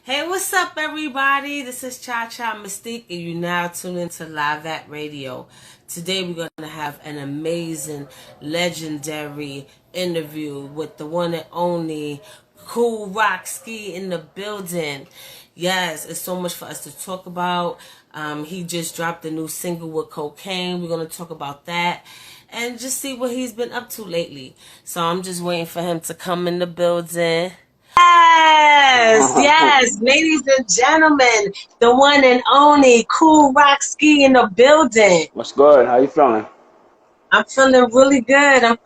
Hey, what's up, everybody? This is Cha Mystique, and you now tune into Live at Radio. Today, we're going to have an amazing, legendary interview with the one and only Kool Rock Ski in the building. Yes, it's so much for us to talk about. He just dropped a new single with Cocaine. We're going to talk about that and just see what he's been up to lately. So I'm just waiting for him to come in the building. Yes, ladies and gentlemen, the one and only Kool Rock Ski in the building. What's good? How you feeling? I'm feeling really good. I'm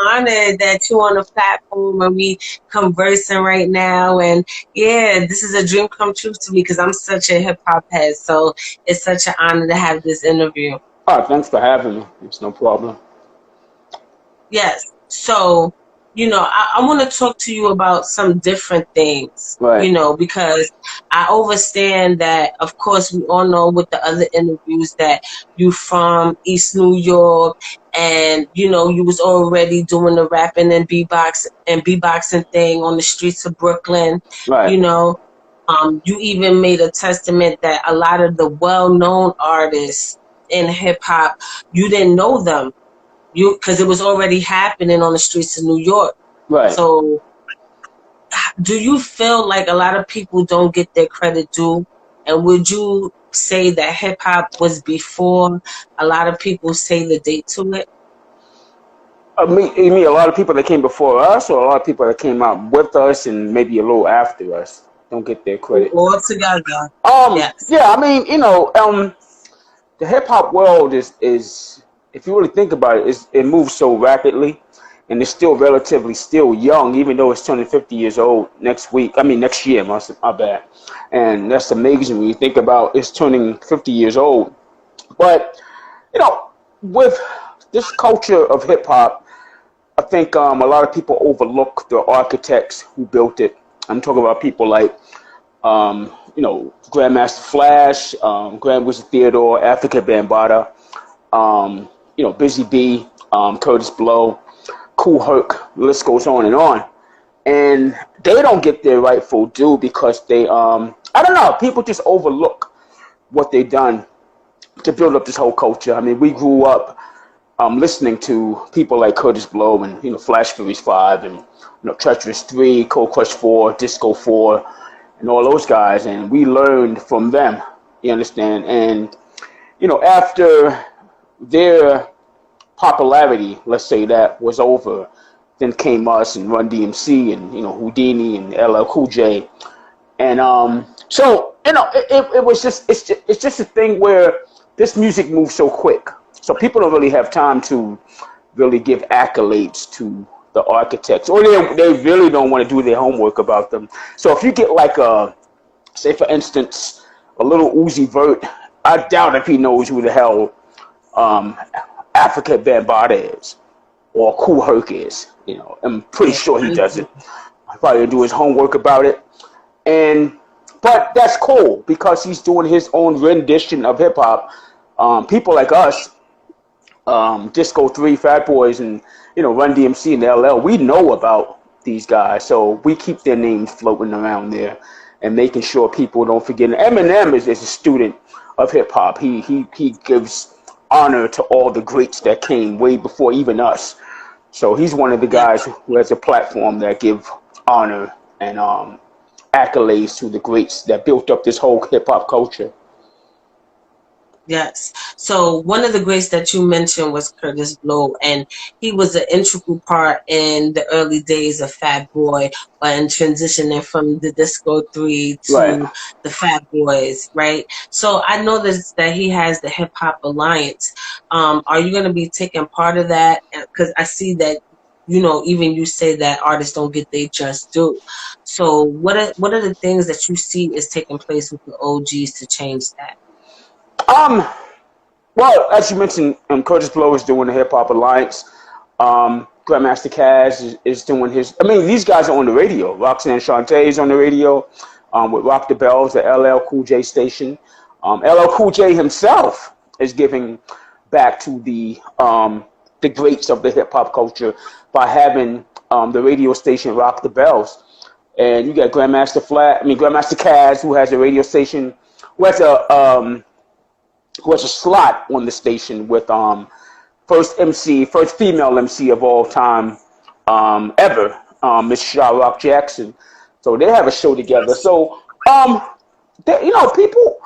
honored that you're on the platform and we conversing right now. And yeah, this is a dream come true to me because I'm such a hip hop head. So it's such an honor to have this interview. Oh, thanks for having me. It's no problem. Yes. So, I want to talk to you about some different things, Right. Because I understand that, of course, we all know with the other interviews that you from East New York and, you was already doing the rapping and beatboxing thing on the streets of Brooklyn. Right. You even made a testament that a lot of the well-known artists in hip hop, you didn't know them. Because it was already happening on the streets of New York. Right. So, do you feel like a lot of people don't get their credit due? And would you say that hip hop was before a lot of people say the date to it? You mean a lot of people that came before us, or a lot of people that came out with us and maybe a little after us don't get their credit? All together. Yes. Yeah. I mean, the hip hop world is, if you really think about it, it moves so rapidly, and it's still relatively young, even though it's turning 50 years old next year, my bad. And that's amazing when you think about it's turning 50 years old. But, with this culture of hip hop, I think a lot of people overlook the architects who built it. I'm talking about people like, Grandmaster Flash, Grand Wizard Theodore, Africa Bambaataa, Busy B, Curtis Blow, Kool Herc, the list goes on. And they don't get their rightful due because they, I don't know, people just overlook what they've done to build up this whole culture. I mean, we grew up listening to people like Curtis Blow and, Flash Furious 5 and, Treacherous 3, Cold Crush 4, Disco 4, and all those guys. And we learned from them, you understand? And, after their popularity, let's say, that was over, then came us and Run DMC and Houdini and LL Cool J, and so it was just it's just a thing where this music moves so quick, so people don't really have time to really give accolades to the architects, or they really don't want to do their homework about them. So if you get like say for instance a little Uzi Vert, I doubt if he knows who the hell Africa Bambaataa is or Kool Herc is. I'm pretty sure he doesn't. I probably do his homework about it, but that's cool because he's doing his own rendition of hip hop. People like us, Disco 3, Fat Boys, and Run DMC and LL, we know about these guys, so we keep their names floating around there and making sure people don't forget. Eminem is a student of hip hop. He gives honor to all the greats that came way before even us. So he's one of the guys who has a platform that give honor and accolades to the greats that built up this whole hip hop culture. Yes. So one of the greats that you mentioned was Curtis Blow, and he was an integral part in the early days of Fat Boy and transitioning from the Disco 3 to the Fat Boys, right? So I noticed that he has the Hip Hop Alliance. Are you going to be taking part of that? Because I see that, even you say that artists don't get their just due. So what are the things that you see is taking place with the OGs to change that? Well, as you mentioned, Curtis Blow is doing the Hip Hop Alliance. Grandmaster Caz is doing his. I mean, these guys are on the radio. Roxanne Shante is on the radio with Rock the Bells, the LL Cool J station. LL Cool J himself is giving back to the greats of the hip hop culture by having the radio station Rock the Bells and you got Grandmaster Caz, who has a radio station, who has a slot on the station with first female MC of all time ever, Miss Rock Jackson. So they have a show together. So people.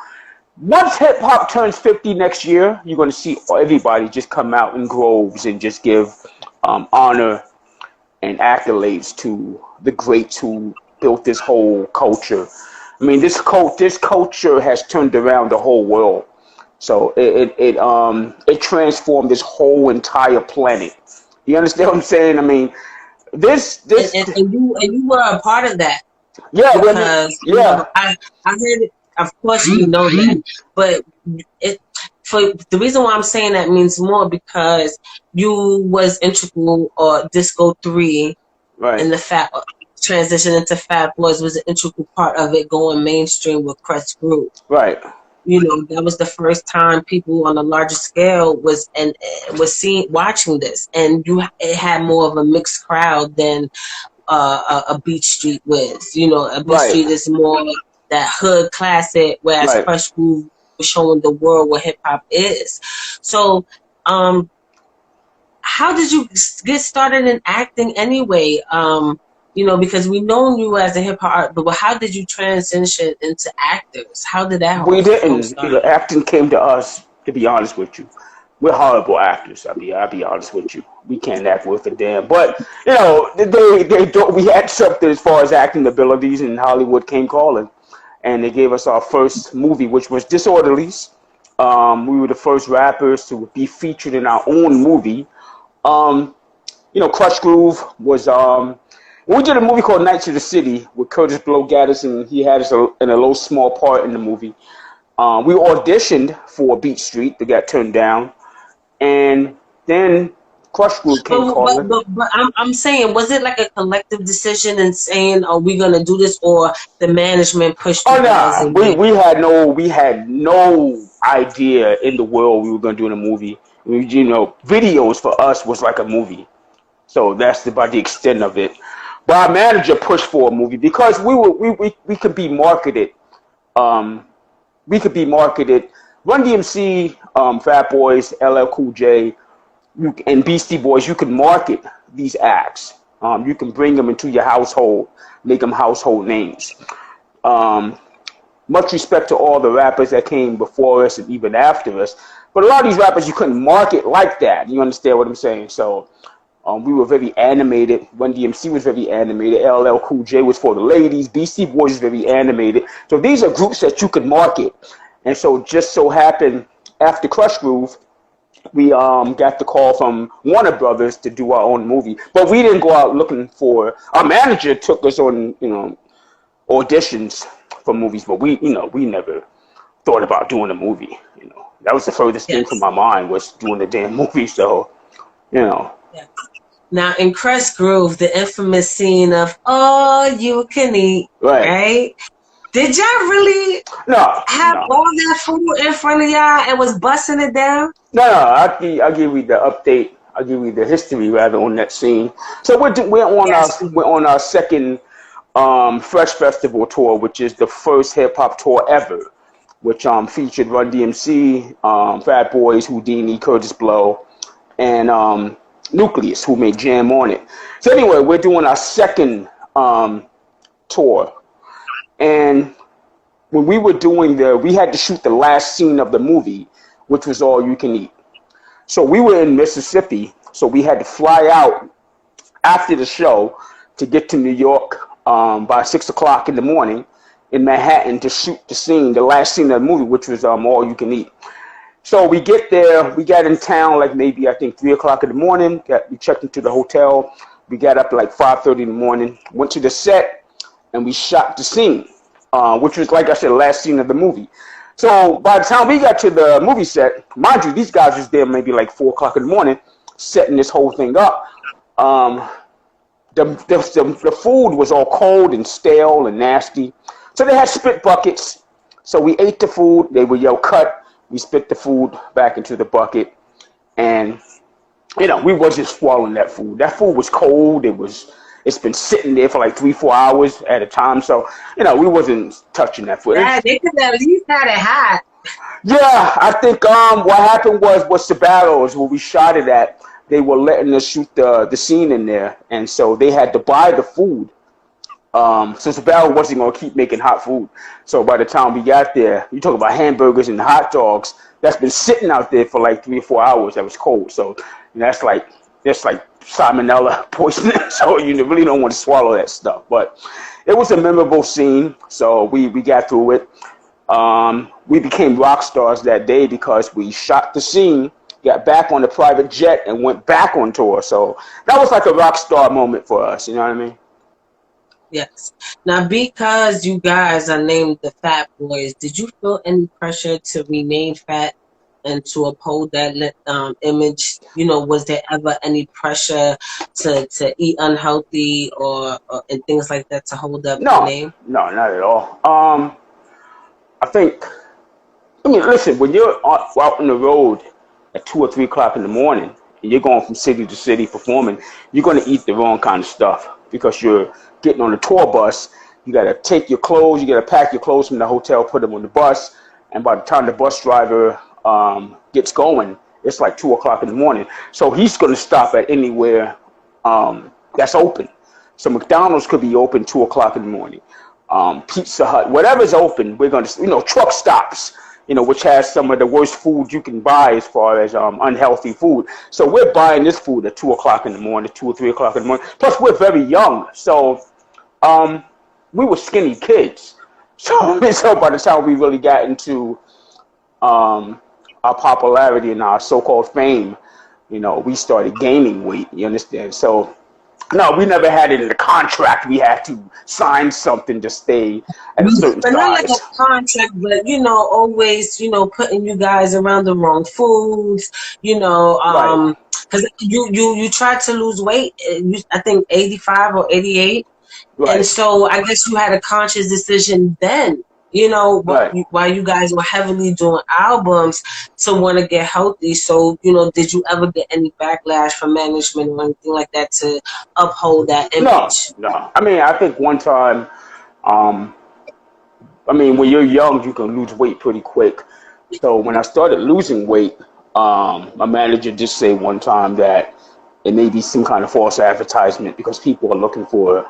Once hip hop turns 50 next year, you're going to see everybody just come out in groves and just give honor and accolades to the greats who built this whole culture. I mean, this culture has turned around the whole world. So it transformed this whole entire planet. You understand what I'm saying? I mean, this and you were a part of that. Yeah, because I heard it. Of course, you know that, but for the reason why I'm saying that means more because you was integral, or Disco 3, right, and the transition into Fat Boys was an integral part of it going mainstream with Crest Group. Right. You know, that was the first time people on a larger scale was watching this, and it had more of a mixed crowd than a Beach Street was. You know, a Beach Street is more that hood classic, whereas Fresh Groove was showing the world what hip hop is. So, how did you get started in acting anyway? You know, because we know you as a hip hop, but how did you transition into actors? How did that? We didn't. Acting came to us. To be honest with you, we're horrible actors. I'll be honest with you. We can't act worth a damn. But you know, we had something as far as acting abilities, and Hollywood came calling, and they gave us our first movie, which was Disorderlies. We were the first rappers to be featured in our own movie. You know, Crush Groove was. We did a movie called Nights of the City with Curtis Blow Gaddis, and he had us in a little small part in the movie. We auditioned for Beat Street, that got turned down, and then Crush Groove came calling. But I'm saying, was it like a collective decision in saying, "Are we gonna do this?" or the management pushed you guys? We had no idea in the world we were gonna do in a movie. You know, videos for us was like a movie, so that's about the extent of it. But our manager pushed for a movie because we could be marketed. We could be marketed. Run DMC, Fat Boys, LL Cool J, and Beastie Boys. You can market these acts. You can bring them into your household, make them household names. Much respect to all the rappers that came before us and even after us. But a lot of these rappers you couldn't market like that. You understand what I'm saying? So. We were very animated. Run DMC was very animated. LL Cool J was for the ladies. Beastie Boys was very animated. So these are groups that you could market. And so just so happened, after Crush Groove, we got the call from Warner Brothers to do our own movie. But we didn't go out looking for. Our manager took us on, auditions for movies. But we never thought about doing a movie. You know, that was the furthest thing from my mind was doing a damn movie. So, Yeah. Now, in Crest Groove, the infamous scene of "all you can eat," right? Did y'all really have all that food in front of y'all and was busting it down? No. I'll give you the update. I'll give you the history rather on that scene. So we're on our second Fresh Festival tour, which is the first hip hop tour ever, which featured Run DMC, Fat Boys, Houdini, Curtis Blow, and Nucleus, who made Jam on it. So anyway, we're doing our second tour, and when we were doing we had to shoot the last scene of the movie, which was All You Can Eat. So we were in Mississippi, so we had to fly out after the show to get to New York by 6 o'clock in the morning in Manhattan to shoot the last scene of the movie, which was All You Can Eat. So we get there, we got in town like maybe I think 3 o'clock in the morning. We checked into the hotel. We got up like 5:30 in the morning, went to the set, and we shot the scene, which was, like I said, the last scene of the movie. So by the time we got to the movie set, mind you, these guys was there maybe like 4 o'clock in the morning, setting this whole thing up. The food was all cold and stale and nasty. So they had spit buckets. So we ate the food. They would yell, "Cut." We spit the food back into the bucket, and we wasn't swallowing that food. That food was cold. It was it's been sitting there for like 3-4 hours at a time. So, we wasn't touching that footage. Yeah, they could at least had it hot. Yeah, I think what happened was the barrels where we shot it at, they were letting us shoot the scene in there, and so they had to buy the food. Since the barrel wasn't gonna keep making hot food, so by the time we got there, you talk about hamburgers and hot dogs that's been sitting out there for like 3 or 4 hours. That was cold, so that's like salmonella poisoning. So you really don't want to swallow that stuff. But it was a memorable scene, so we got through it. We became rock stars that day because we shot the scene, got back on the private jet, and went back on tour. So that was like a rock star moment for us. You know what I mean? Yes. Now, because you guys are named the Fat Boys, did you feel any pressure to remain fat and to uphold that image? Was there ever any pressure to eat unhealthy or and things like that to hold up the name? No, not at all. Listen, when you're out on the road at 2 or 3 o'clock in the morning and you're going from city to city performing, you're going to eat the wrong kind of stuff because you're getting on a tour bus. You got to take your clothes, you got to pack your clothes from the hotel, put them on the bus, and by the time the bus driver gets going, it's like 2 o'clock in the morning. So he's going to stop at anywhere that's open. So McDonald's could be open 2 o'clock in the morning. Pizza Hut, whatever's open, we're going to, truck stops, which has some of the worst food you can buy as far as unhealthy food. So we're buying this food at 2 o'clock in the morning, 2 or 3 o'clock in the morning. Plus, we're very young. So we were skinny kids. So by the time we really got into our popularity and our so-called fame, we started gaining weight. You understand? So no, we never had it in the contract. We had to sign something to stay at a certain size. But not like a contract, but always, putting you guys around the wrong foods, Right. because you tried to lose weight, I think 85 or 88, Right. and so I guess you had a conscious decision then. Right. While you guys were heavily doing albums to want to get healthy. So, did you ever get any backlash from management or anything like that to uphold that image? No. I mean, I think one time, when you're young, you can lose weight pretty quick. So when I started losing weight, my manager did say one time that it may be some kind of false advertisement because people are looking for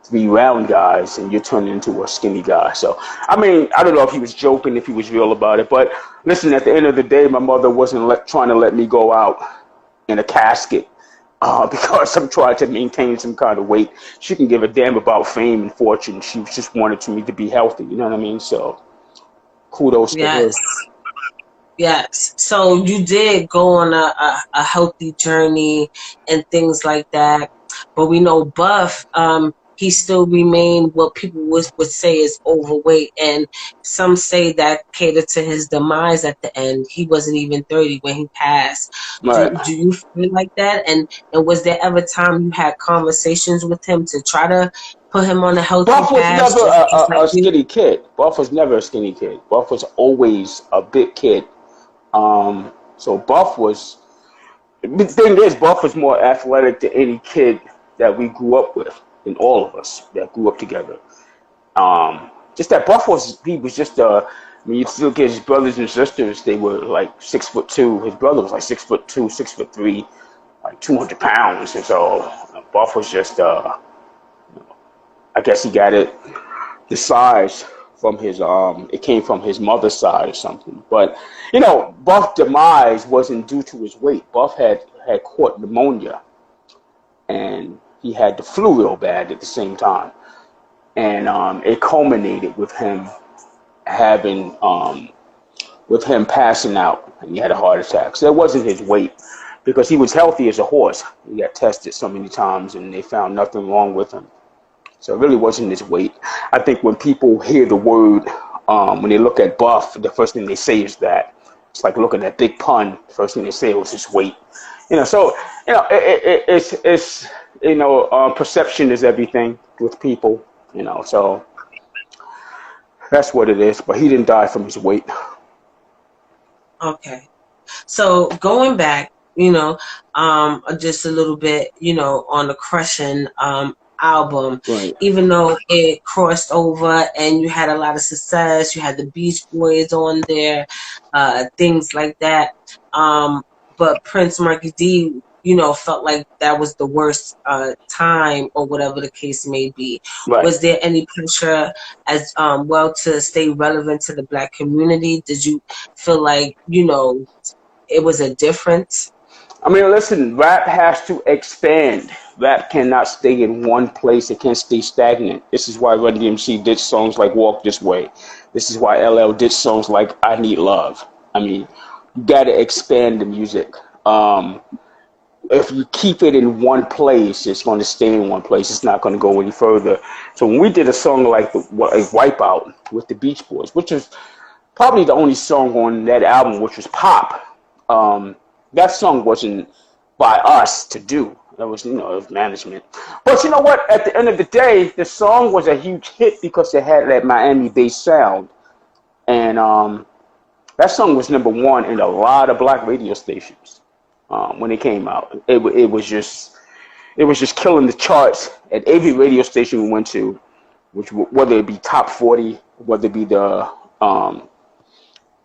3 round guys and you're turning into a skinny guy. So, I don't know if he was joking, if he was real about it. But listen, at the end of the day, my mother wasn't trying to let me go out in a casket because I'm trying to maintain some kind of weight. She can give a damn about fame and fortune. She just wanted me to be healthy. You know what I mean? So, kudos to her. Yes. So you did go on a healthy journey and things like that. But we know Buff, he still remained what people would say is overweight. And some say that catered to his demise at the end. He wasn't even 30 when he passed. Right. Do you feel like that? And was there ever time you had conversations with him to try to put him on a healthy path? Buff was never a skinny kid. Buff was never a skinny kid. Buff was always a big kid. So Buff was, the thing is, Buff was more athletic than any kid that we grew up with, than all of us that grew up together. Just that Buff he was just you look at his brothers and sisters, they were like 6'2". His brother was like 6'2", 6'3", like 200 pounds. And so Buff was just, I guess he got the size from his it came from his mother's side or something. But Buff's demise wasn't due to his weight. Buff had caught pneumonia and he had the flu real bad at the same time, and it culminated with him passing out, and he had a heart attack. So it wasn't his weight, because he was healthy as a horse. He got tested so many times and they found nothing wrong with him. So it really wasn't his weight. I think when people hear the word, when they look at Buff, the first thing they say is that. It's like looking at Big Pun. The first thing they say was his weight. So it's perception is everything with people. So that's what it is. But he didn't die from his weight. Okay. So going back, just a little bit, on the crushing. album, Right. even though it crossed over and you had a lot of success. You had the Beach Boys on there, things like that. But Prince Markie Dee, felt like that was the worst time or whatever the case may be. Right. Was there any pressure as well to stay relevant to the Black community? Did you feel like, it was a difference? I mean, listen, rap has to expand. Rap cannot stay in one place. It can't stay stagnant. This is why Run DMC did songs like Walk This Way. This is why LL did songs like I Need Love. I mean, you got to expand the music. If you keep it in one place, it's going to stay in one place. It's not going to go any further. So when we did a song like Wipeout with the Beach Boys, which is probably the only song on that album which was pop, that song wasn't by us to do. That was, it was management. But you know what? At the end of the day, the song was a huge hit because it had that Miami-based sound. And that song was #1 in a lot of Black radio stations when it came out. It was just killing the charts at every radio station we went to, whether it be top 40, whether it be a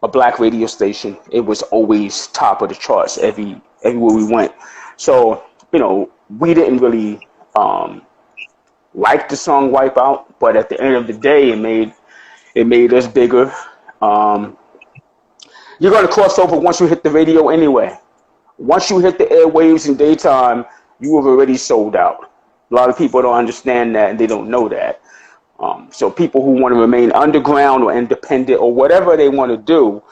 Black radio station, it was always top of the charts everywhere we went. So, we didn't really like the song Wipeout, but at the end of the day, it made us bigger. You're going to cross over once you hit the radio anyway. Once you hit the airwaves in daytime, you have already sold out. A lot of people don't understand that, and they don't know that. So people who want to remain underground or independent or whatever they want to do,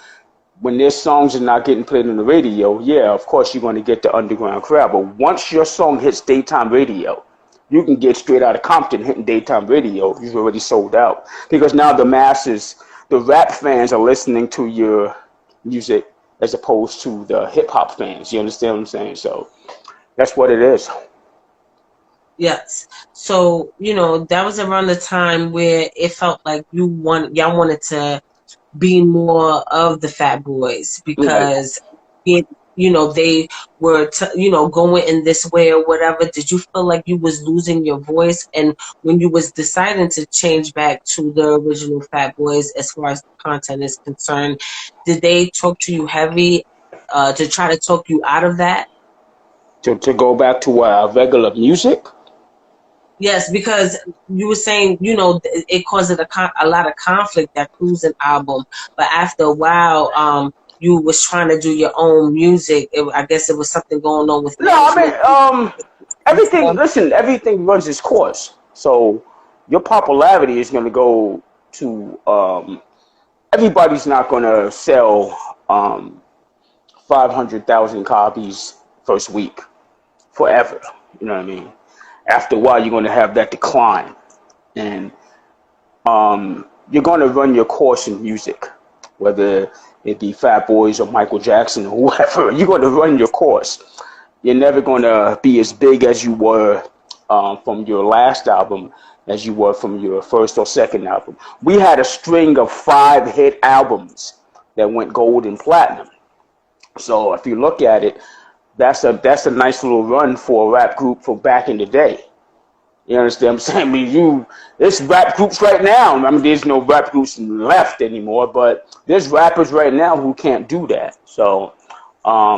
when their songs are not getting played on the radio, yeah, of course you're going to get the underground crowd. But once your song hits daytime radio, you can get straight out of Compton hitting daytime radio. You've already sold out. Because now the masses, the rap fans are listening to your music as opposed to the hip-hop fans. You understand what I'm saying? So that's what it is. Yes. So, that was around the time where it felt like y'all wanted to be more of the Fat Boys because, they were, going in this way or whatever. Did you feel like you was losing your voice? And when you was deciding to change back to the original Fat Boys, as far as the content is concerned, did they talk to you heavy to try to talk you out of that? To go back to regular music? Yes, because you were saying, it caused a lot of conflict, that Cruising album. But after a while, you was trying to do your own music. I guess it was something going on with management. No, I mean, everything runs its course. So your popularity is going to go to, everybody's not going to sell 500,000 copies first week forever. You know what I mean? After a while, you're going to have that decline. And you're going to run your course in music, whether it be Fat Boys or Michael Jackson or whoever. You're going to run your course. You're never going to be as big as you were from your last album as you were from your first or second album. We had a string of 5 hit albums that went gold and platinum. So if you look at it, that's a nice little run for a rap group for back in the day. You understand what I'm saying? I mean, there's rap groups right now. I mean, there's no rap groups left anymore, but there's rappers right now who can't do that. So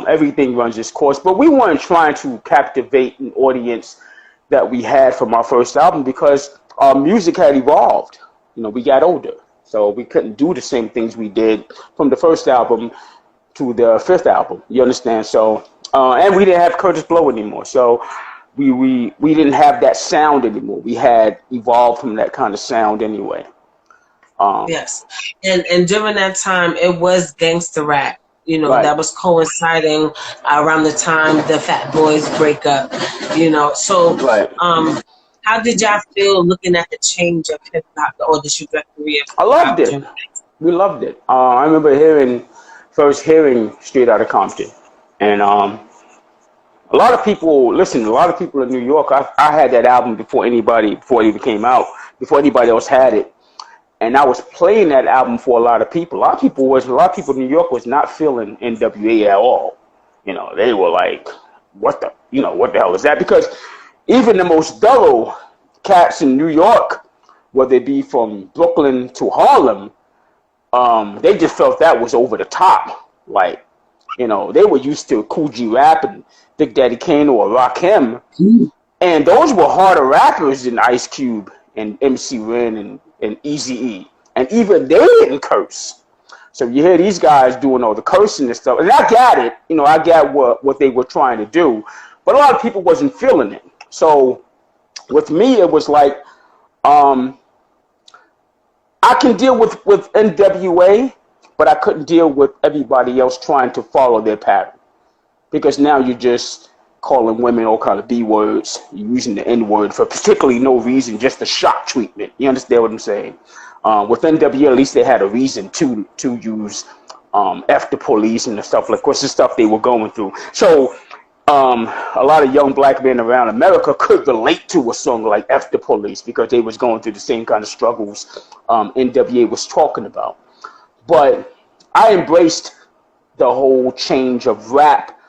everything runs its course. But we weren't trying to captivate an audience that we had from our first album because our music had evolved. We got older. So we couldn't do the same things we did from the first album to the 5th album. You understand? So and we didn't have Kurtis Blow anymore. So we didn't have that sound anymore. We had evolved from that kind of sound anyway. Yes. And during that time, it was gangster rap. Right. That was coinciding around the time the Fat Boys breakup. So Right. How did y'all feel looking at the change of hip hop or the trajectory of hip hop? I loved it. We loved it. I remember first hearing Straight Outta Compton. And a lot of people in New York, I had that album before it even came out, before anybody else had it. And I was playing that album for a lot of people. A lot of people in New York was not feeling NWA at all. They were like, what the hell is that? Because even the most thorough cats in New York, whether it be from Brooklyn to Harlem, they just felt that was over the top. Like, you know, they were used to Cool G Rap and Big Daddy Kane or Rakim, and those were harder rappers than Ice Cube and MC Ren and Eazy-E, and even they didn't curse. So you hear these guys doing all the cursing and stuff, and I got it. You know, I got what they were trying to do, but a lot of people wasn't feeling it. So with me, it was like, I can deal with NWA, but I couldn't deal with everybody else trying to follow their pattern, because now you're just calling women all kind of B words, you're using the N word for particularly no reason, just a shock treatment. You understand what I'm saying? With NWA, at least they had a reason to use F the police and the stuff, like, of course, the stuff they were going through. So a lot of young black men around America could relate to a song like F the Police, because they was going through the same kind of struggles NWA was talking about. But I embraced the whole change of rap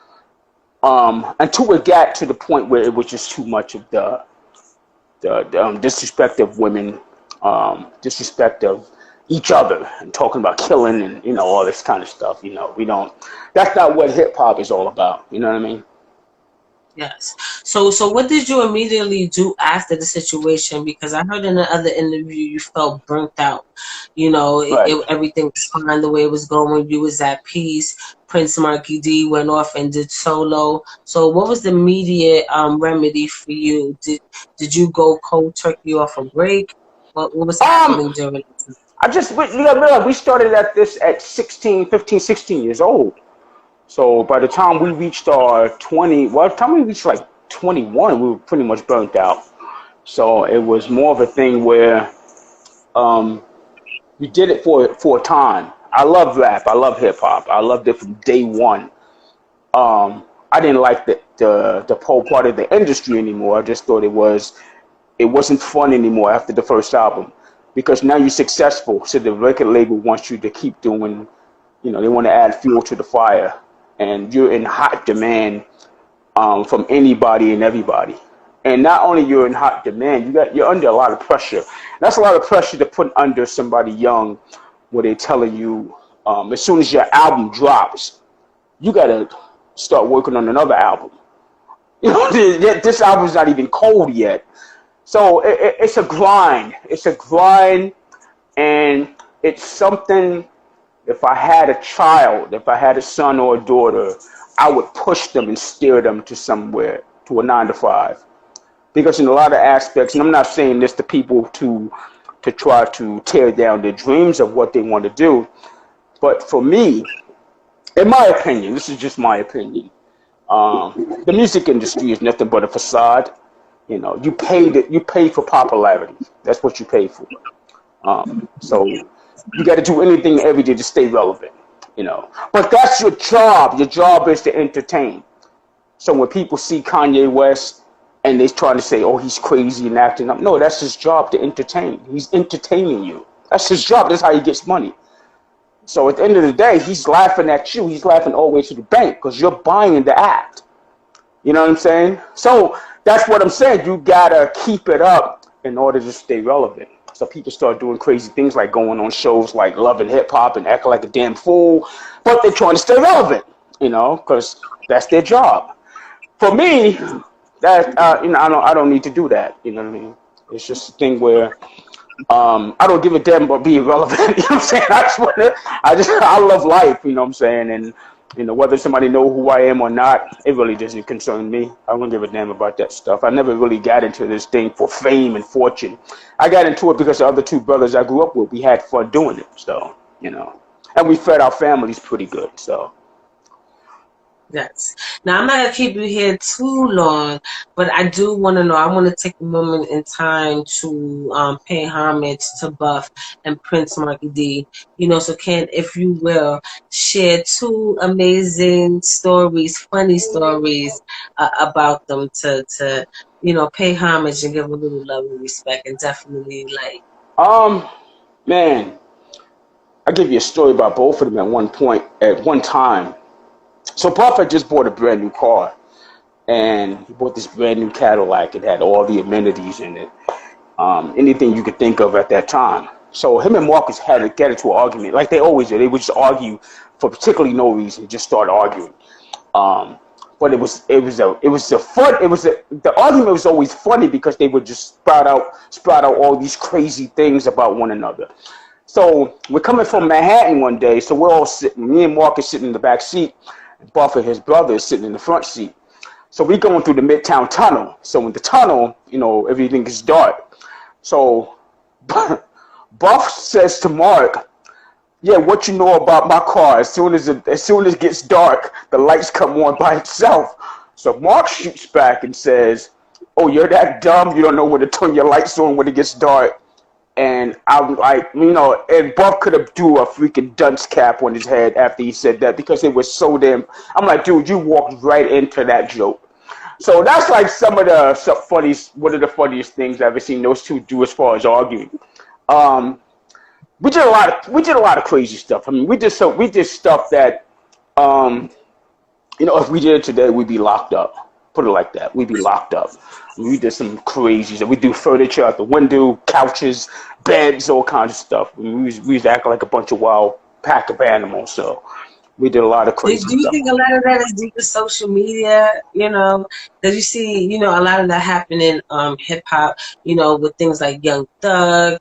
until it got to the point where it was just too much of the disrespect of women, disrespect of each other, and talking about killing and, you know, all this kind of stuff. You know, that's not what hip hop is all about. You know what I mean? Yes. So what did you immediately do after the situation? Because I heard in the other interview you felt burnt out. You know, Right. everything was fine the way it was going. You was at peace. Prince Markie Dee went off and did solo. So what was the immediate remedy for you? Did you go cold turkey off a break? What was happening during it? You gotta realize we started at 15, 16 years old. So by the time we reached our 20, well, by the time we reached like 21, we were pretty much burnt out. So it was more of a thing where you did it for a time. I love rap. I love hip hop. I loved it from day one. I didn't like the whole part of the industry anymore. I just thought it wasn't fun anymore after the first album, because now you're successful. So the record label wants you to keep doing, you know, they want to add fuel to the fire. And you're in hot demand from anybody and everybody. And not only you're in hot demand, you're under a lot of pressure. That's a lot of pressure to put under somebody young, where they're telling you as soon as your album drops, you got to start working on another album. You know, this album's not even cold yet. So it's a grind. It's a grind, and it's something. If I had a child, if I had a son or a daughter, I would push them and steer them to somewhere, to a 9 to 5. Because in a lot of aspects, and I'm not saying this to people to try to tear down their dreams of what they want to do, but for me, in my opinion, this is just my opinion, the music industry is nothing but a facade. You know, you pay for popularity. That's what you pay for. So you got to do anything every day to stay relevant, you know. But that's your job. Your job is to entertain. So when people see Kanye West and they're trying to say, oh, he's crazy and acting up, no, that's his job, to entertain. He's entertaining you. That's his job. That's how he gets money. So at the end of the day, he's laughing at you. He's laughing all the way to the bank because you're buying the act. You know what I'm saying? So that's what I'm saying. You got to keep it up in order to stay relevant. So people start doing crazy things like going on shows like Love and Hip Hop and acting like a damn fool, but they're trying to stay relevant, you know, because that's their job. For me, that you know, I don't need to do that. You know what I mean? It's just a thing where I don't give a damn about being relevant. You know what I'm saying? I love life. You know what I'm saying? And you know, whether somebody know who I am or not, it really doesn't concern me. I don't give a damn about that stuff. I never really got into this thing for fame and fortune. I got into it because the other two brothers I grew up with, we had fun doing it. So, you know, and we fed our families pretty good. So. Yes. Now, I'm not going to keep you here too long, but I do want to know, I want to take a moment in time to pay homage to Buff and Prince Markie Dee. You know, so Ken, if you will, share two amazing stories, funny stories about them to, you know, pay homage and give a little love and respect, and definitely like. Man, I'll give you a story about both of them at one time. So Buffett just bought a brand new car, and he bought this brand new Cadillac. It had all the amenities in it. anything you could think of at that time. So him and Marcus had to get into an argument, like they always do. They would just argue for particularly no reason, just start arguing. But the argument was always funny because they would just sprout out all these crazy things about one another. So we're coming from Manhattan one day, so we're all sitting, me and Marcus sitting in the back seat, and Buff and his brother is sitting in the front seat. So we're going through the Midtown Tunnel. So in the tunnel, everything is dark. So Buff says to Mark, "Yeah, what you know about my car? As soon as it gets dark, the lights come on by itself." So Mark shoots back and says, "Oh, you're that dumb? You don't know when to turn your lights on when it gets dark?" And I'm like, and Buff could have threw a freaking dunce cap on his head after he said that because it was so damn. I'm like, dude, you walked right into that joke. So that's like one of the funniest things I've ever seen those two do as far as arguing. We did a lot of crazy stuff. I mean, we did stuff that, if we did it today, we'd be locked up. Put it like that. We'd be locked up. We did some crazy stuff. We do furniture out the window, couches, beds, all kinds of stuff. We was acting like a bunch of wild pack of animals. So we did a lot of crazy stuff. Do you think a lot of that is due to social media? Because you see, a lot of that happen in hip hop. With things like Young Thug.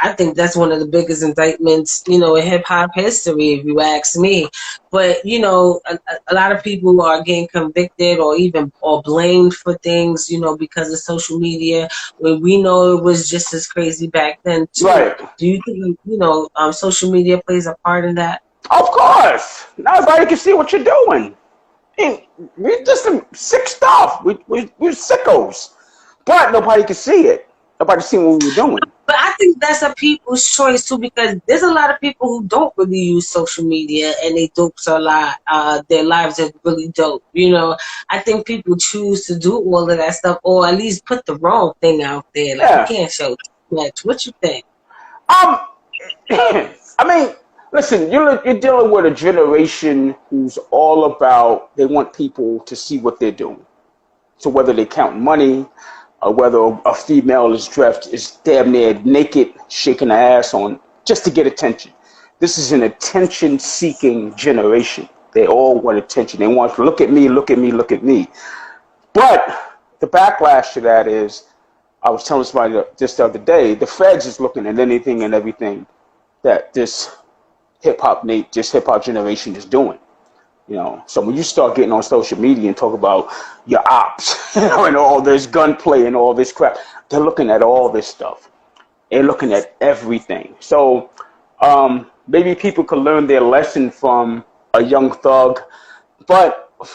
I think that's one of the biggest indictments, in hip hop history, if you ask me. But a lot of people are getting convicted or blamed for things, because of social media. When we know it was just as crazy back then too. Right. Do you think social media plays a part in that? Of course. Now everybody can see what you're doing. We did some sick stuff. We're sickos. But nobody can see it. Nobody see what we were doing. But I think that's a people's choice too, because there's a lot of people who don't really use social media and they dopes a lot. Their lives are really dope. I think people choose to do all of that stuff, or at least put the wrong thing out there. Like, you can't show too much. What you think? I mean, listen, you're dealing with a generation who's all about, they want people to see what they're doing. So whether they count money, or whether a female is dressed is damn near naked, shaking her ass on, just to get attention. This is an attention-seeking generation. They all want attention. They want to look at me, look at me, look at me. But the backlash to that is, I was telling somebody just the other day, the feds is looking at anything and everything that this hip-hop generation is doing. So when you start getting on social media and talk about your ops, and all this gunplay and all this crap, they're looking at all this stuff. They're looking at everything. So maybe people could learn their lesson from a Young Thug, but it's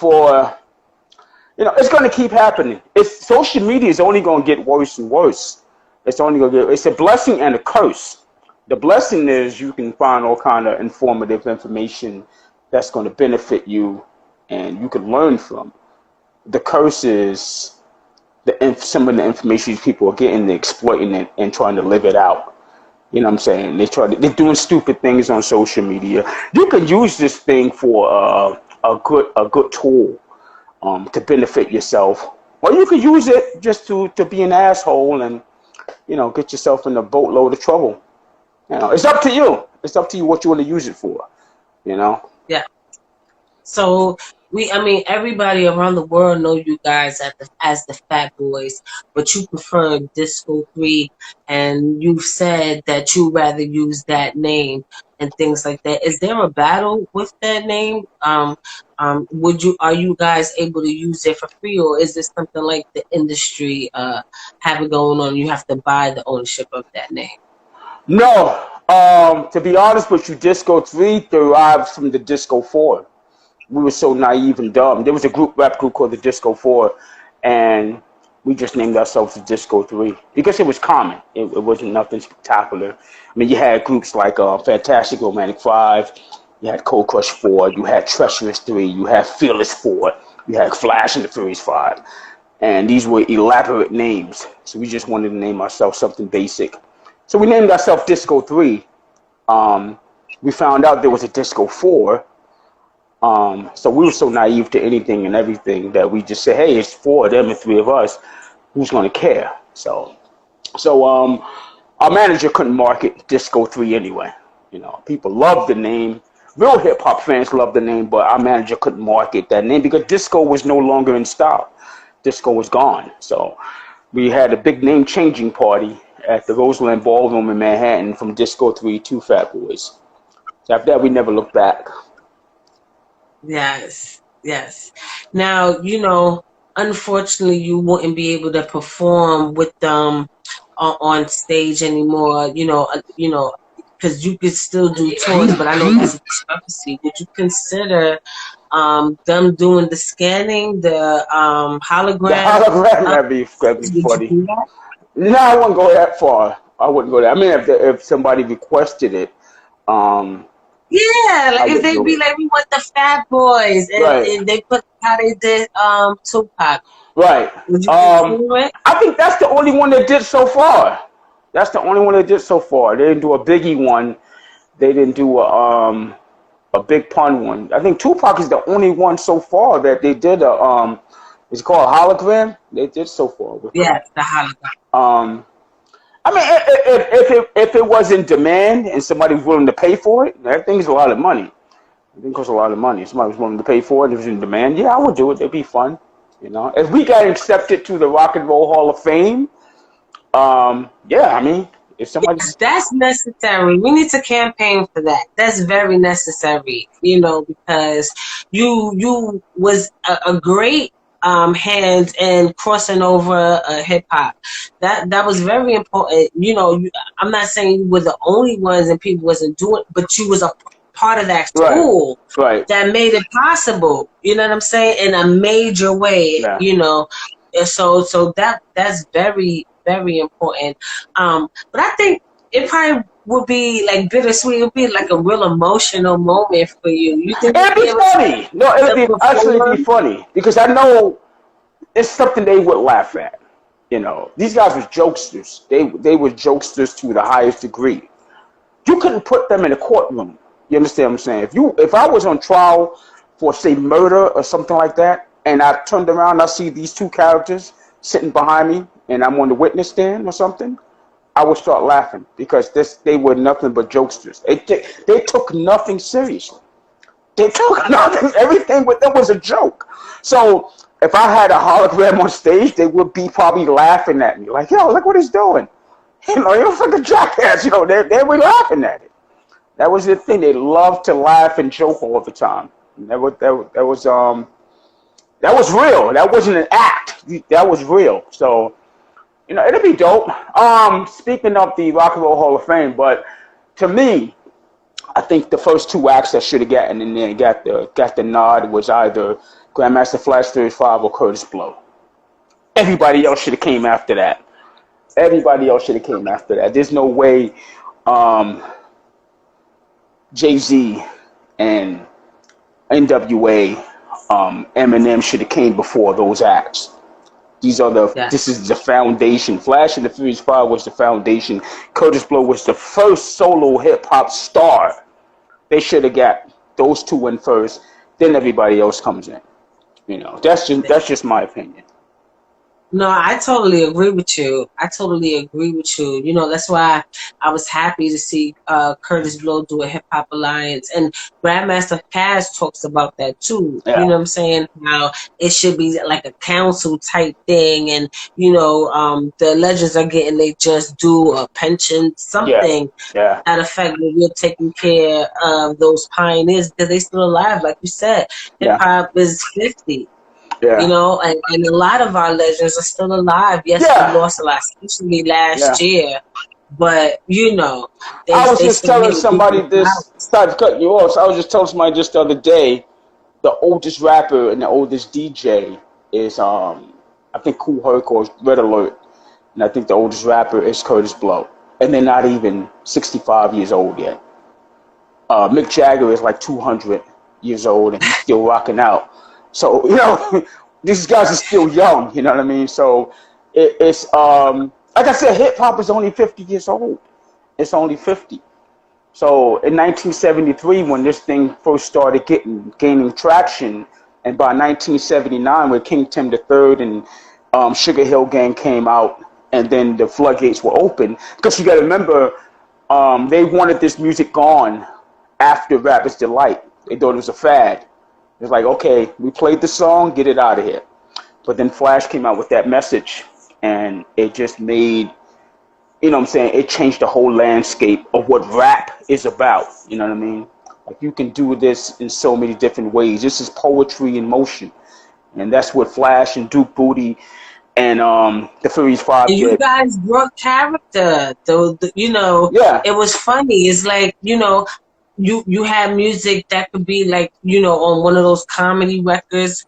going to keep happening. Social media is only going to get worse and worse. It's a blessing and a curse. The blessing is you can find all kind of informative information that's going to benefit you and you can learn from. The curse is some of the information people are getting, they're exploiting it and trying to live it out. You know what I'm saying? They're doing stupid things on social media. You can use this thing for a good tool to benefit yourself, or you can use it just to be an asshole and get yourself in a boatload of trouble. It's up to you. It's up to you what you want to use it for. Yeah. So everybody around the world know you guys as the Fat Boys, but you prefer Disco 3, and you've said that you rather use that name and things like that. Is there a battle with that name? Are you guys able to use it for free, or is this something like the industry have it going on? You have to buy the ownership of that name. No. To be honest with you, Disco 3 derives from the Disco 4. We were so naive and dumb. There was a rap group called the Disco 4, and we just named ourselves the Disco 3 because it was common. It wasn't nothing spectacular. I mean, you had groups like Fantastic Romantic 5, you had Cold Crush 4, you had Treacherous 3, you had Fearless 4, you had Flash and the Furious 5. And these were elaborate names. So we just wanted to name ourselves something basic. So we named ourselves Disco 3. We found out there was a Disco 4. So we were so naive to anything and everything that we just said, hey, it's 4 of them and 3 of us. Who's going to care? So So our manager couldn't market Disco 3 anyway. You know, people loved the name. Real hip hop fans loved the name, but our manager couldn't market that name because disco was no longer in style. Disco was gone. So we had a big name changing party at the Roseland Ballroom in Manhattan from Disco 3 to Fat Boys. So after that, we never looked back. Yes, yes. Now, unfortunately, you wouldn't be able to perform with them on stage anymore. Because you could still do tours, but I know there's a discrepancy. Would you consider them doing the scanning, the hologram? The hologram, that'd be funny. No, I wouldn't go that far. I wouldn't go there. I mean, if somebody requested it, yeah, like if they be like, we want the Fat Boys, and they put how they did Tupac. Right. I think that's the only one they did so far. That's the only one they did so far. They didn't do a Biggie one. They didn't do a Big Pun one. I think Tupac is the only one so far that they did a it's called a hologram. They did so far. Yeah, the hologram. I mean, if it was in demand and somebody was willing to pay for it, that thing's a lot of money. I think it costs a lot of money. If somebody was willing to pay for it, if it was in demand, yeah, I would do it. It'd be fun. You know, if we got accepted to the Rock and Roll Hall of Fame, yeah, I mean, if somebody that's necessary. We need to campaign for that. That's very necessary. Because you was a great hand in crossing over hip hop. That was very important. I'm not saying you were the only ones and people wasn't doing, but you was a part of that school that made it possible. You know what I'm saying? In a major way. Yeah. So that's very, very important. But I think it probably would be like bittersweet. It would be like a real emotional moment for you. You think it'd be funny? No, it'd be actually be funny because I know it's something they would laugh at. These guys were jokesters. They were jokesters to the highest degree. You couldn't put them in a courtroom. You understand what I'm saying? If I was on trial for, say, murder or something like that, and I turned around and I see these two characters sitting behind me, and I'm on the witness stand or something, I would start laughing because they were nothing but jokesters. They took nothing seriously. They took nothing. Everything with them was a joke. So if I had a hologram on stage, they would be probably laughing at me like, "Yo, look what he's doing." He looks like a jackass. They were laughing at it. That was the thing. They loved to laugh and joke all the time. And that was real. That wasn't an act. That was real. So, it'd be dope. Speaking of the Rock and Roll Hall of Fame, but to me, I think the first two acts that should have gotten in there and got the nod was either Grandmaster Flash 35 or Curtis Blow. Everybody else should have came after that. There's no way Jay-Z and NWA, Eminem should have came before those acts. This is the foundation. Flash and the Furious 5 was the foundation. Curtis Blow was the first solo hip hop star. They should have got those two in first, then everybody else comes in. That's just my opinion. No, I totally agree with you. That's why I was happy to see Curtis Blow do a Hip Hop Alliance. And Grandmaster Caz talks about that too. Yeah. You know what I'm saying? How it should be like a council type thing. And, the legends are getting they just do a pension, something that effect where we're taking care of those pioneers because they still alive. Like you said, hip hop is 50. Yeah. And a lot of our legends are still alive. Yes, we lost a lot, especially last year. But, I was just telling somebody this, sorry to cut you off. I was just telling somebody just the other day, the oldest rapper and the oldest DJ is, I think Kool Herc or Red Alert. And I think the oldest rapper is Curtis Blow. And they're not even 65 years old yet. Mick Jagger is like 200 years old and he's still rocking out. So, these guys are still young, you know what I mean? So, it's, like I said, hip-hop is only 50 years old. It's only 50. So, in 1973, when this thing first started gaining traction, and by 1979, when King Tim III and Sugar Hill Gang came out, and then the floodgates were open. Because you got to remember, they wanted this music gone after Rapper's Delight. They thought it was a fad. It's like, okay, we played the song, get it out of here. But then Flash came out with that message, and it just made, you know what I'm saying, it changed the whole landscape of what rap is about. You know what I mean? Like, you can do this in so many different ways. This is poetry in motion. And that's what Flash and Duke Booty and the Furious Five And you did. guys brought character, though. You know, Yeah. it was funny. It's like, you know, you had music that could be like, you know, on one of those comedy records,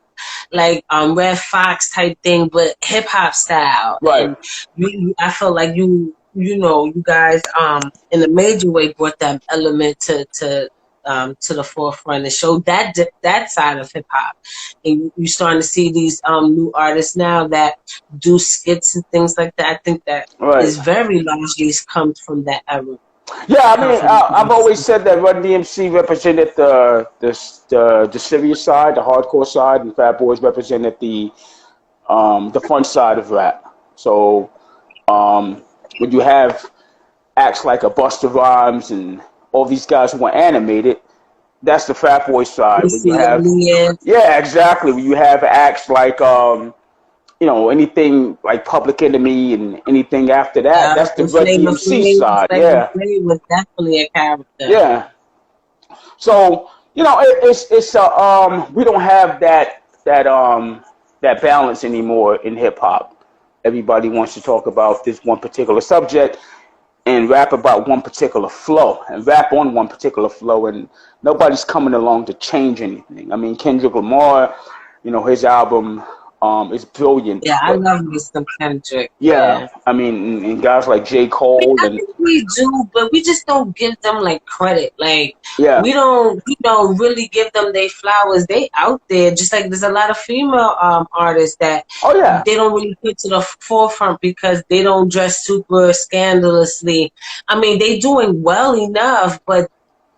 like Red Fox type thing, but hip hop style. Right. And I felt like you know, you guys in a major way brought that element to the forefront and showed that side of hip hop. And you're starting to see these new artists now that do skits and things like that. I think that is very largely comes from that era. Yeah, I mean, I've always said that Run DMC represented the serious side, the hardcore side, and Fat Boys represented the fun side of rap. So when you have acts like a Busta Rhymes and all these guys who are animated, that's the Fat Boy side. When you have, yeah, exactly. When you have acts like you know, anything like Public Enemy and anything after that, that's the Run DMC side. Yeah, was definitely a character. Yeah. So, you know, it's we don't have that balance anymore in hip hop. Everybody wants to talk about this one particular subject and rap about one particular flow and rap on one particular flow, and nobody's coming along to change anything. I mean, Kendrick Lamar, you know, his album is brilliant. Yeah, I love me some Kendrick. Yeah, I mean, and guys like J. Cole. I think we do, but we just don't give them like credit. Like, yeah, we don't really give them their flowers. They out there, just like there's a lot of female artists that they don't really put to the forefront because they don't dress super scandalously. I mean, they doing well enough, but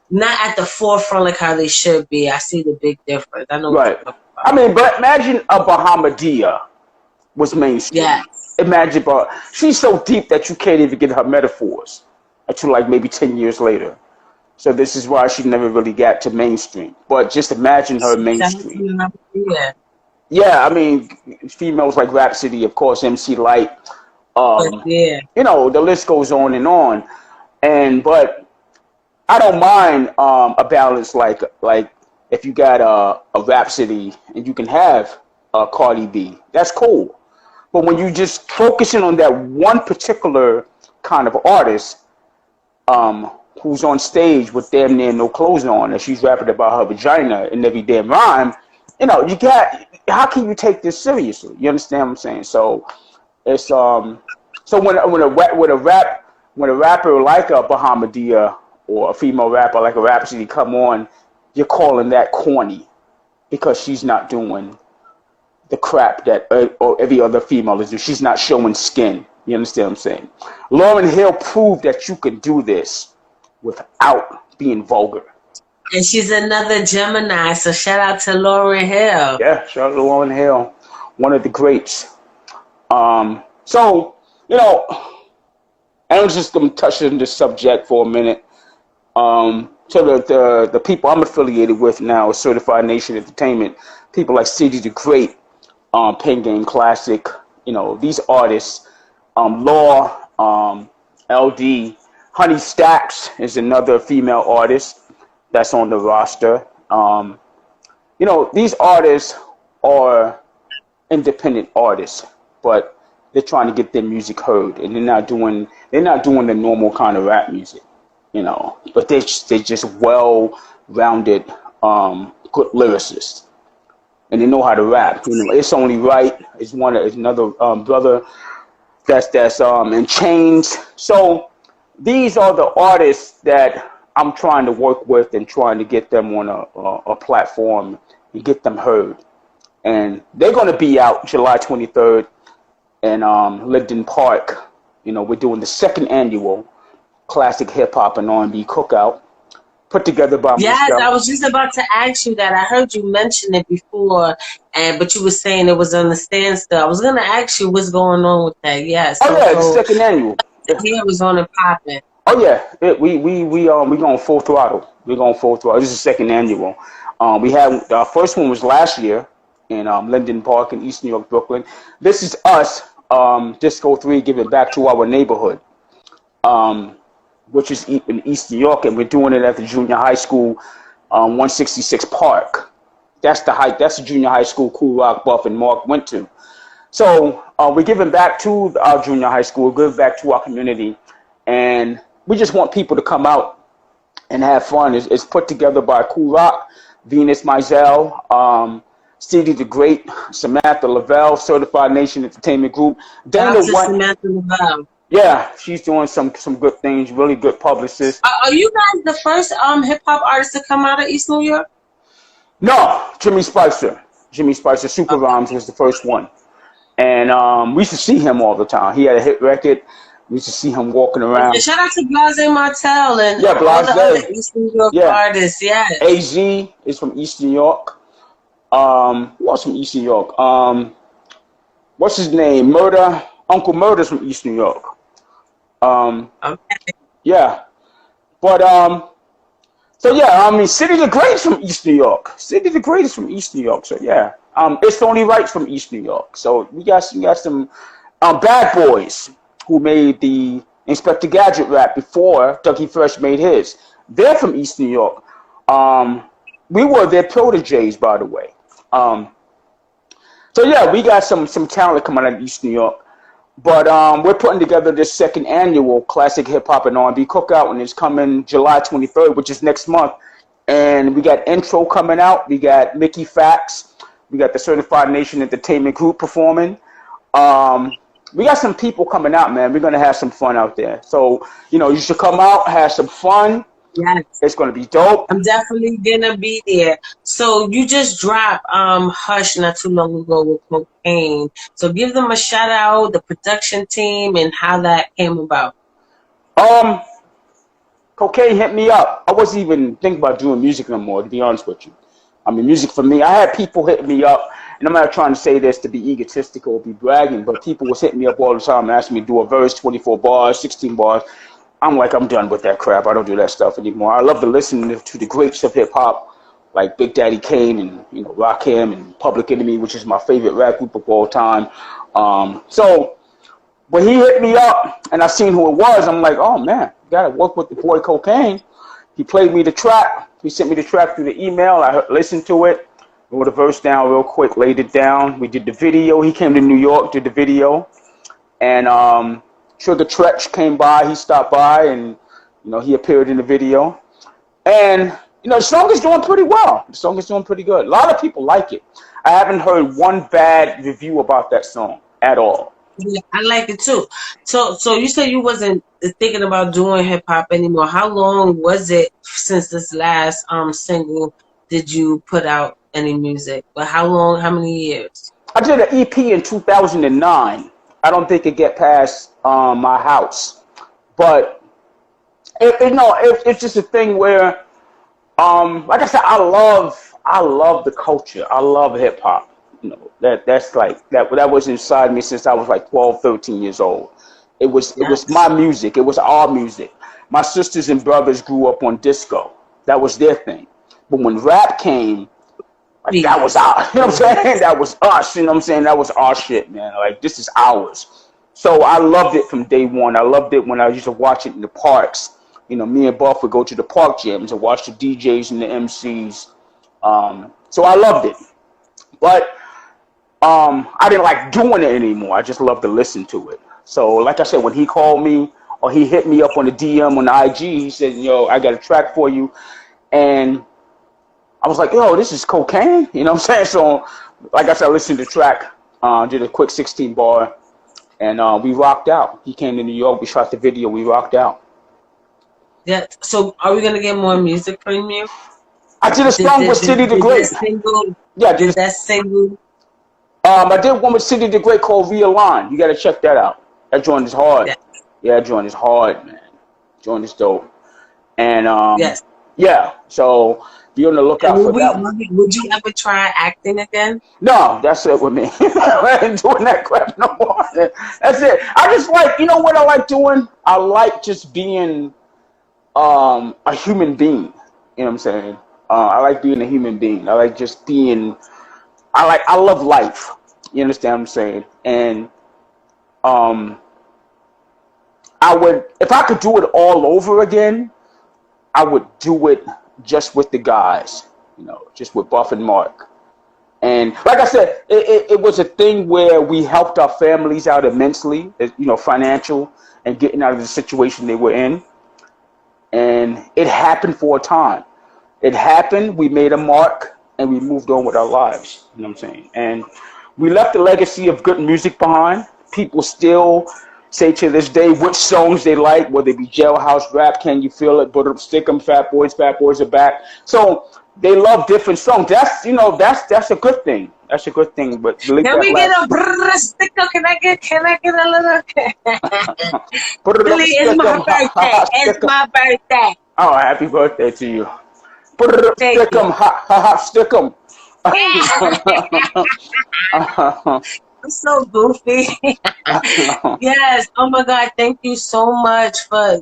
not at the forefront like how they should be. I see the big difference. I know. Right. I mean, but imagine a Bahamadia was mainstream. Yes. Imagine, but she's so deep that you can't even get her metaphors until like maybe 10 years later. So this is why she never really got to mainstream. But just imagine her mainstream. Yeah, I mean, females like Rhapsody, of course, MC Lyte. You know, the list goes on. But I don't mind a balance like if you got a Rhapsody and you can have Cardi B, that's cool. But when you just focusing on that one particular kind of artist who's on stage with damn near no clothes on and she's rapping about her vagina in every damn rhyme, you know, how can you take this seriously? You understand what I'm saying? So it's so when a rapper like a Bahamadia or a female rapper like a Rhapsody come on, you're calling that corny because she's not doing the crap that or every other female is doing. She's not showing skin. You understand what I'm saying? Lauryn Hill proved that you can do this without being vulgar. And she's another Gemini, so shout out to Lauryn Hill. Yeah, shout out to Lauryn Hill, one of the greats. So, you know, I'm just going to touch on this subject for a minute. So the people I'm affiliated with now, Certified Nation Entertainment, people like City the Great, Pen Game Classic, you know, these artists, Law, LD, Honey Stacks is another female artist that's on the roster. You know, these artists are independent artists, but they're trying to get their music heard, and they're not doing the normal kind of rap music. You know, but they're just well-rounded, good lyricists, and they know how to rap. You know, It's Only Right is another brother that's in Chains. So these are the artists that I'm trying to work with and trying to get them on a platform and get them heard. And they're going to be out July 23rd in Linden Park. You know, we're doing the second annual Classic Hip Hop and R&B Cookout, put together by Yes, I myself. was just about to ask you that. I heard you mention it before, but you were saying it was on the standstill. I was gonna ask you what's going on with that. Yes, Oh yeah, it's so second annual. here it was on and popping. Oh yeah, we going full throttle. We're going full throttle. This is the second annual. We had our first one was last year in Linden Park in East New York, Brooklyn. This is us, Disco 3, giving back to our neighborhood, which is in East New York, and we're doing it at the junior high school, 166 Park. That's the junior high school Kool Rock Buff and Mark went to. So we're giving back to our junior high school, giving back to our community, and we just want people to come out and have fun. It's put together by Kool Rock, Venus Mizell, Stevie the Great, Samantha Lavelle, Certified Nation Entertainment Group. Dana White. Samantha Lavelle. Yeah, she's doing some good things, really good publicist. Are you guys the first hip hop artist to come out of East New York? No, Jimmy Spicer, Super Rhymes was the first one. And we used to see him all the time. He had a hit record. We used to see him walking around. And shout out to Blase Martel and Blase. all the other East New York artists. Yeah. AZ is from East New York. Who else from East New York? What's his name? Uncle Murder's from East New York. Okay. Yeah. But so yeah, I mean, City the Great's from East New York. City the Great is from East New York. So yeah. It's Only Right's from East New York. So we got some Bad Boys who made the Inspector Gadget rap before Dougie Fresh made his. They're from East New York. We were their proteges, by the way. So yeah, we got some talent coming out of East New York. But we're putting together this second annual Classic Hip Hop and R&B Cookout, and it's coming July 23rd, which is next month. And we got Intro coming out. We got Mickey Fax. We got the Certified Nation Entertainment Group performing. We got some people coming out, man. We're going to have some fun out there. So, you should come out, have some fun. Yes. It's going to be dope. I'm definitely going to be there. So you just dropped Hush not too long ago with Cocaine. So give them a shout out, the production team, and how that came about. Cocaine hit me up. I wasn't even thinking about doing music no more, to be honest with you. I mean, music for me, I had people hitting me up, and I'm not trying to say this to be egotistical or be bragging, but people was hitting me up all the time and asking me to do a verse, 24 bars, 16 bars. I'm like, I'm done with that crap. I don't do that stuff anymore. I love to listen to the greats of hip-hop, like Big Daddy Kane and, Rakim and Public Enemy, which is my favorite rap group of all time. So when he hit me up and I seen who it was, I'm like, oh, man, got to work with the boy Cocaine. He played me the track. He sent me the track through the email. I listened to it, wrote the verse down real quick, laid it down. We did the video. He came to New York, did the video. And Sugar Tretch came by. He stopped by, and, he appeared in the video. And, the song is doing pretty well. The song is doing pretty good. A lot of people like it. I haven't heard one bad review about that song at all. Yeah, I like it too. So you said you wasn't thinking about doing hip hop anymore. How long was it since this last single did you put out any music? But how many years? I did an EP in 2009. I don't think it get past my house. But it's just a thing where like I said, I love the culture. I love hip hop. That's like that was inside me since I was like 12, 13 years old. It was my music. It was our music. My sisters and brothers grew up on disco. That was their thing. But when rap came, like, that was our, you know what I'm saying? That was us, you know what I'm saying? That was our shit, man. Like, this is ours. So I loved it from day one. I loved it when I used to watch it in the parks. Me and Buff would go to the park gyms and watch the DJs and the MCs. So I loved it. But I didn't like doing it anymore. I just love to listen to it. So, like I said, when he called me or he hit me up on the DM on the IG, he said, yo, I got a track for you. And I was like, yo, this is Cocaine. You know what I'm saying? So, like I said, I listened to the track, did a quick 16 bar, and we rocked out. He came to New York. We shot the video. We rocked out. Yeah. So, are we going to get more music from you? I did a song with City the Great. Yeah, did that single? I did one with City the Great called Realign. You got to check that out. That joint is hard. Yeah, that joint is hard, man. Joint is dope. And yes. Yeah, so be on the And lookout for that one. would you ever try acting again? No, that's it with me. I ain't doing that crap no more. That's it. I just like, you know what I like doing? I like just being a human being. You know what I'm saying? I like being a human being. I like just being. I love life. You understand what I'm saying? And um, I would, if I could do it all over again, I would do it just with the guys. You know, just with Buff and Mark. And like I said, it was a thing where we helped our families out immensely, you know, financial and getting out of the situation they were in. And it happened for a time. It happened, we made a mark, and we moved on with our lives. You know what I'm saying? And we left a legacy of good music behind. People still say to this day which songs they like, whether it be Jailhouse Rap, Can You Feel It, Butter Up Stick 'em, Fat Boys Are Back. So they love different songs. That's, you know, that's a good thing. That's a good thing. But can we get a brrr sticker? Can I get a little? Really, it's my birthday. It's my birthday. Oh, happy birthday to you. Stick 'em, ha, stick 'em. I'm so goofy. Yes. Oh my God. Thank you so much for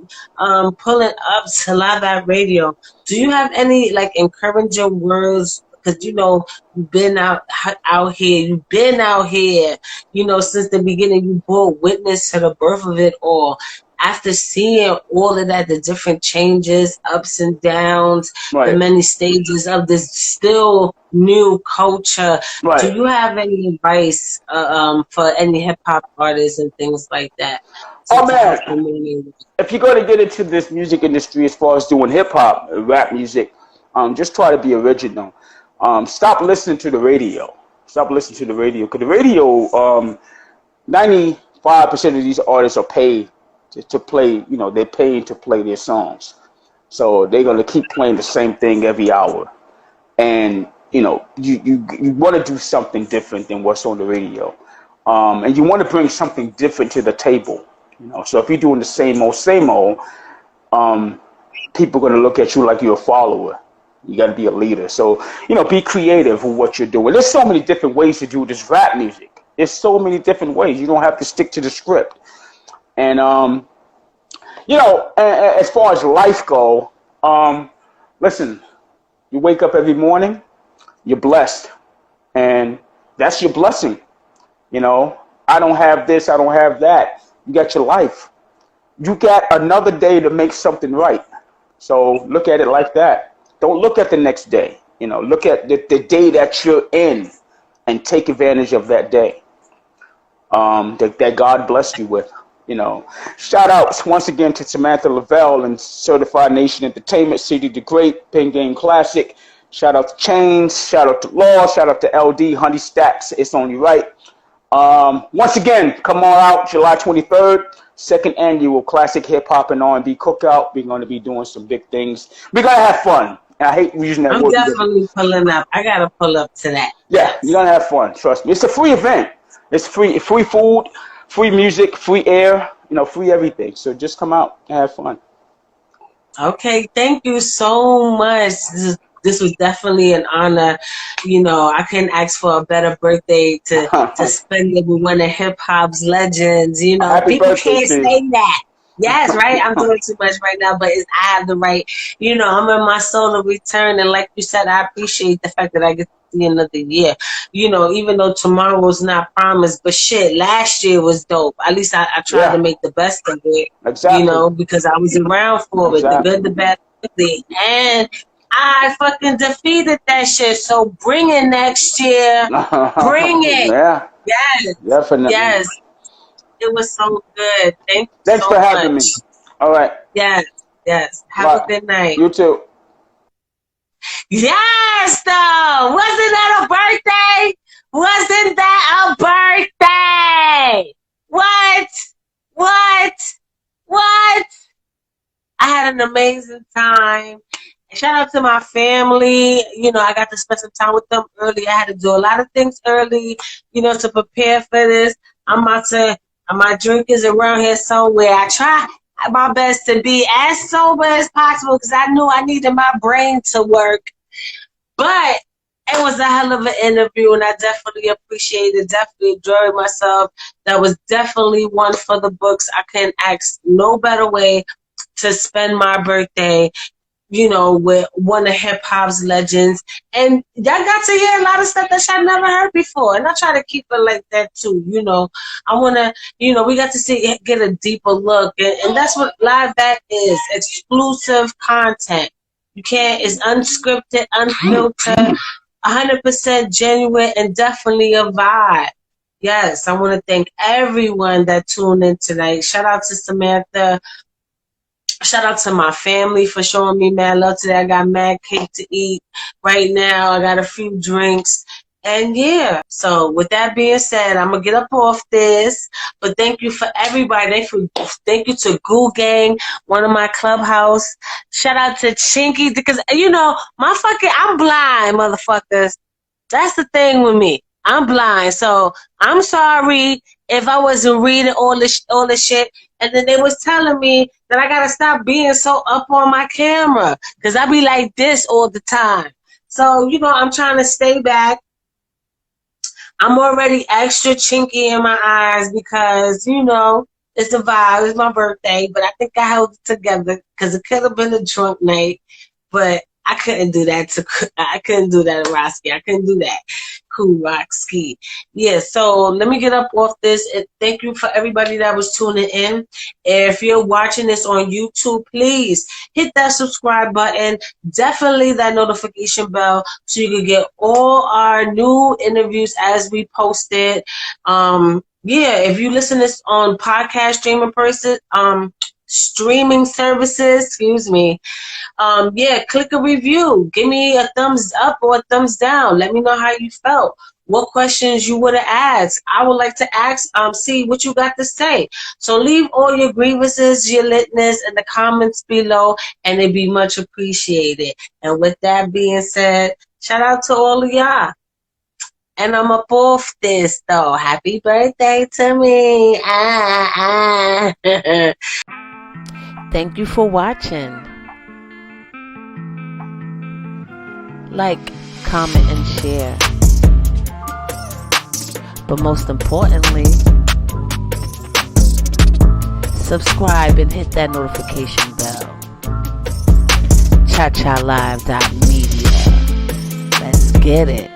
pulling up ChaChaLive Radio. Do you have any like encouraging words? Because you know you've been out here. You've been out here. You know since the beginning. You bore witness to the birth of it all. After seeing all of that, the different changes, ups and downs, right. the many stages of this still new culture, right. do you have any advice for any hip hop artists and things like that? Oh man, if you're going to get into this music industry as far as doing hip hop, rap music, just try to be original. Stop listening to the radio. Stop listening to the radio because the radio, 95% of these artists are paid to play, you know, they're paid to play their songs. So they're going to keep playing the same thing every hour. And, you know, you want to do something different than what's on the radio. And you want to bring something different to the table. You know, so if you're doing the same old, people are going to look at you like you're a follower. You got to be a leader. So, you know, be creative with what you're doing. There's so many different ways to do this rap music. There's so many different ways. You don't have to stick to the script. And, you know, as far as life go, listen, you wake up every morning, you're blessed. And that's your blessing. You know, I don't have this, I don't have that. You got your life. You got another day to make something right. So look at it like that. Don't look at the next day. You know, look at the day that you're in and take advantage of that day that God blessed you with. You know, shout outs once again to Samantha Lavelle and Certified Nation Entertainment, City the Great, Pin Game Classic. Shout out to Chains, shout out to Law, shout out to LD, Honey Stacks, It's Only Right. Once again, come on out July 23rd, second annual Classic Hip Hop and R&B Cookout. We're going to be doing some big things. We're going to have fun. And I hate using that word. I'm definitely pulling up. I got to pull up to that. Yeah, you're going to have fun. Trust me. It's a free event. It's free food, free music, free air, you know, free everything. So just come out and have fun. Okay, thank you so much. This was definitely an honor. You know, I couldn't ask for a better birthday to spend it with one of hip hop's legends. You know, Happy people birthday, can't say that. Yes, right? I'm doing too much right now, but I have the right. You know, I'm in my solar return, and like you said, I appreciate the fact that I get to see another year. You know, even though tomorrow's not promised, but shit, last year was dope. At least I tried to make the best of it. Exactly. You know, because I was around for it, the good, the bad, the ugly, and I fucking defeated that shit. So bring it next year. Bring it. Yeah. Yes. Definitely. Yes. It was so good. Thanks so for having me. All right. Yes. Yes. Have a good night. You too. Yes, though. Wasn't that a birthday? Wasn't that a birthday? What? I had an amazing time. Shout out to my family. You know, I got to spend some time with them early. I had to do a lot of things early, you know, to prepare for this. My drink is around here somewhere. I try my best to be as sober as possible because I knew I needed my brain to work. But it was a hell of an interview, and I definitely appreciate it. Definitely enjoyed myself. That was definitely one for the books. I can't ask no better way to spend my birthday, you know, with one of hip hop's legends. And y'all got to hear a lot of stuff that y'all never heard before. And I try to keep it like that too, you know. I want to, you know, we got to get a deeper look. And that's what Live Back is, exclusive content. You can't, it's unscripted, unfiltered, 100% genuine, and definitely a vibe. Yes, I want to thank everyone that tuned in tonight. Shout out to Samantha. Shout out to my family for showing me mad love today. I got mad cake to eat right now. I got a few drinks. And yeah, so with that being said, I'm going to get up off this. But thank you for everybody. Thank you to Goo Gang, one of my clubhouse. Shout out to Chinky because, you know, I'm blind, motherfuckers. That's the thing with me. I'm blind. So I'm sorry if I wasn't reading all the shit. And then they was telling me that I gotta stop being so up on my camera because I be like this all the time. So, you know, I'm trying to stay back. I'm already extra chinky in my eyes because, you know, it's a vibe. It's my birthday, but I think I held it together because it could have been a drunk night, but I couldn't do that I couldn't do that to Roski. I couldn't do that. Kool Rock Ski. Yeah, so let me get up off this. And thank you for everybody that was tuning in. If you're watching this on YouTube, please hit that subscribe button. Definitely that notification bell so you can get all our new interviews as we post it. Yeah, if you listen to this on podcast streaming services, excuse me. Yeah, click a review. Give me a thumbs up or a thumbs down. Let me know how you felt. What questions you would have asked. I would like to see what you got to say. So leave all your grievances, your litness in the comments below, and it'd be much appreciated. And with that being said, shout out to all of y'all. And I'm up off this, though. Happy birthday to me. Thank you for watching. Like, comment, and share. But most importantly, subscribe and hit that notification bell. ChaChaLive.media. Let's get it.